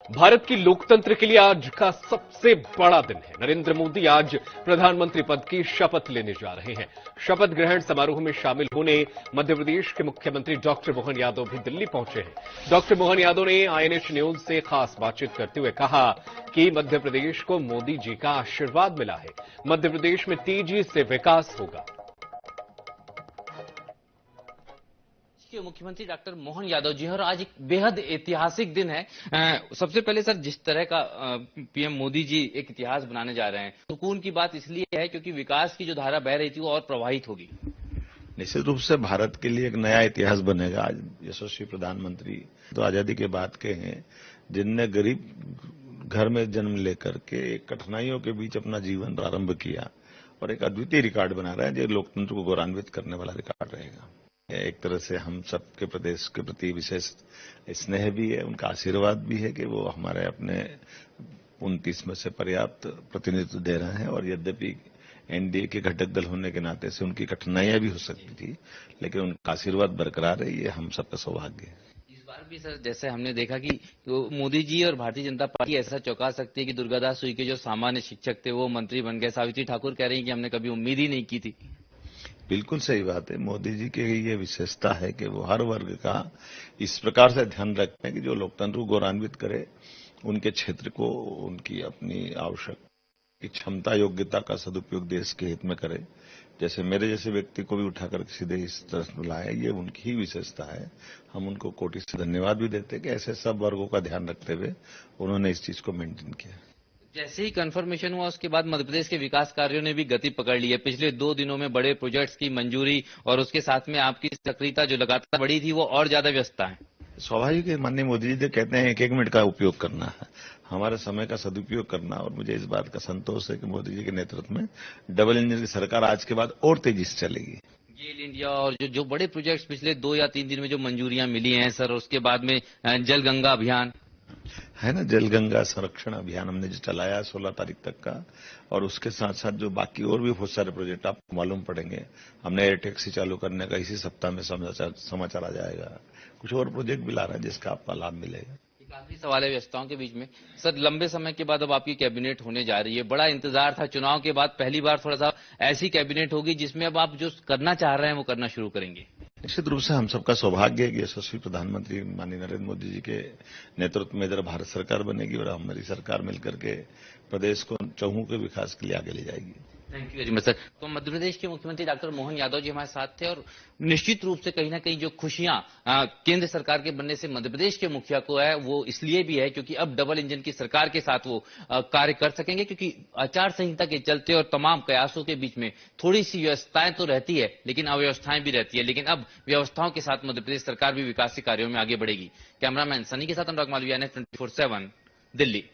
भारत की लोकतंत्र के लिए आज का सबसे बड़ा दिन है। नरेंद्र मोदी आज प्रधानमंत्री पद की शपथ लेने जा रहे हैं। शपथ ग्रहण समारोह में शामिल होने मध्य प्रदेश के मुख्यमंत्री डॉक्टर मोहन यादव भी दिल्ली पहुंचे हैं। डॉक्टर मोहन यादव ने आईएनएच न्यूज से खास बातचीत करते हुए कहा कि मध्य प्रदेश को मोदी जी का आशीर्वाद मिला है। मध्य प्रदेश में तेजी से विकास होगा। के मुख्यमंत्री डॉक्टर मोहन यादव जी और आज एक बेहद ऐतिहासिक दिन है। सबसे पहले सर, जिस तरह का पीएम मोदी जी एक इतिहास बनाने जा रहे हैं, सुकून की बात इसलिए है क्योंकि विकास की जो धारा बह रही थी वो और प्रवाहित होगी। निश्चित रूप से भारत के लिए एक नया इतिहास बनेगा। आज यशस्वी प्रधानमंत्री तो आजादी के बाद के हैं, जिनने गरीब घर में जन्म लेकर के कठिनाइयों के बीच अपना जीवन प्रारंभ किया और एक अद्वितीय रिकॉर्ड बना रहा है, जो लोकतंत्र को गौरवान्वित करने वाला रिकॉर्ड रहेगा। एक तरह से हम सबके प्रदेश के प्रति विशेष स्नेह भी है, उनका आशीर्वाद भी है कि वो हमारे अपने 29 में से पर्याप्त प्रतिनिधित्व दे रहे हैं। और यद्यपि एनडीए के घटक दल होने के नाते से उनकी कठिनाइयां भी हो सकती थी, लेकिन उनका आशीर्वाद बरकरार है, ये हम सबका सौभाग्य है। इस बार भी सर, जैसे हमने देखा कि मोदी जी और भारतीय जनता पार्टी ऐसा चौंका सकती है कि दुर्गादास उइके जो सामान्य शिक्षक थे वो मंत्री बन गए। सावित्री ठाकुर कह रही हैं कि हमने कभी उम्मीद ही नहीं की थी। बिल्कुल सही बात है। मोदी जी की ये विशेषता है कि वो हर वर्ग का इस प्रकार से ध्यान रखते हैं कि जो लोकतंत्र को गौरवान्वित करे, उनके क्षेत्र को उनकी अपनी आवश्यक क्षमता योग्यता का सदुपयोग देश के हित में करे। जैसे मेरे जैसे व्यक्ति को भी उठाकर सीधे इस तरफ बुलाया, ये उनकी ही विशेषता है। हम उनको कोटि से धन्यवाद भी देते हैं कि ऐसे सब वर्गों का ध्यान रखते हुए उन्होंने इस चीज को मेंटेन किया। जैसे ही कंफर्मेशन हुआ उसके बाद मध्य प्रदेश के विकास कार्यों ने भी गति पकड़ ली है। पिछले 2 दिनों में बड़े प्रोजेक्ट्स की मंजूरी और उसके साथ में आपकी सक्रियता जो लगातार बढ़ी थी वो और ज्यादा व्यस्तता है। स्वाभाविक है, माननीय मोदी जी कहते हैं 1-1 मिनट का उपयोग करना है, हमारे समय का सदुपयोग करना। और मुझे इस बात का संतोष है कि मोदी जी के नेतृत्व में डबल इंजन की सरकार आज के बाद और तेजी से चलेगी। गेल इंडिया और जो बड़े प्रोजेक्ट्स पिछले 2 या 3 दिन में जो मंजूरियां मिली हैं सर, उसके बाद में जल गंगा अभियान है ना, जल गंगा संरक्षण अभियान हमने जो चलाया 16 तारीख तक का, और उसके साथ साथ जो बाकी और भी बहुत सारे प्रोजेक्ट आपको मालूम पड़ेंगे। हमने एयर टैक्सी चालू करने का इसी सप्ताह में समाचार आ जाएगा। कुछ और प्रोजेक्ट भी ला रहे हैं जिसका आपका लाभ मिलेगा। काफी सवाल है व्यस्तताओं के बीच में। सर, लंबे समय के बाद अब आपकी कैबिनेट होने जा रही है। बड़ा इंतजार था, चुनाव के बाद पहली बार थोड़ा सा ऐसी कैबिनेट होगी जिसमें अब आप जो करना चाह रहे हैं वो करना शुरू करेंगे। निश्चित रूप से हम सबका सौभाग्य है कि यशस्वी प्रधानमंत्री माननीय नरेंद्र मोदी जी के नेतृत्व में इधर भारत सरकार बनेगी और हमारी सरकार मिलकर के प्रदेश को चहुमुखी विकास के लिए आगे ले जाएगी। Thank you very much sir. तो मध्य प्रदेश के मुख्यमंत्री डॉक्टर मोहन यादव जी हमारे साथ थे और निश्चित रूप से कहीं ना कहीं जो खुशियां केंद्र सरकार के बनने से मध्य प्रदेश के मुखिया को है वो इसलिए भी है क्योंकि अब डबल इंजन की सरकार के साथ वो कार्य कर सकेंगे, क्योंकि आचार संहिता के चलते और तमाम कयासों के बीच में थोड़ी सी व्यवस्थाएं तो रहती है लेकिन अव्यवस्थाएं भी रहती है, लेकिन अब व्यवस्थाओं के साथ मध्य प्रदेश सरकार भी विकास कार्यों में आगे बढ़ेगी। कैमरामैन सनी के साथ अनुराग मालवीय, NH 24/7 दिल्ली।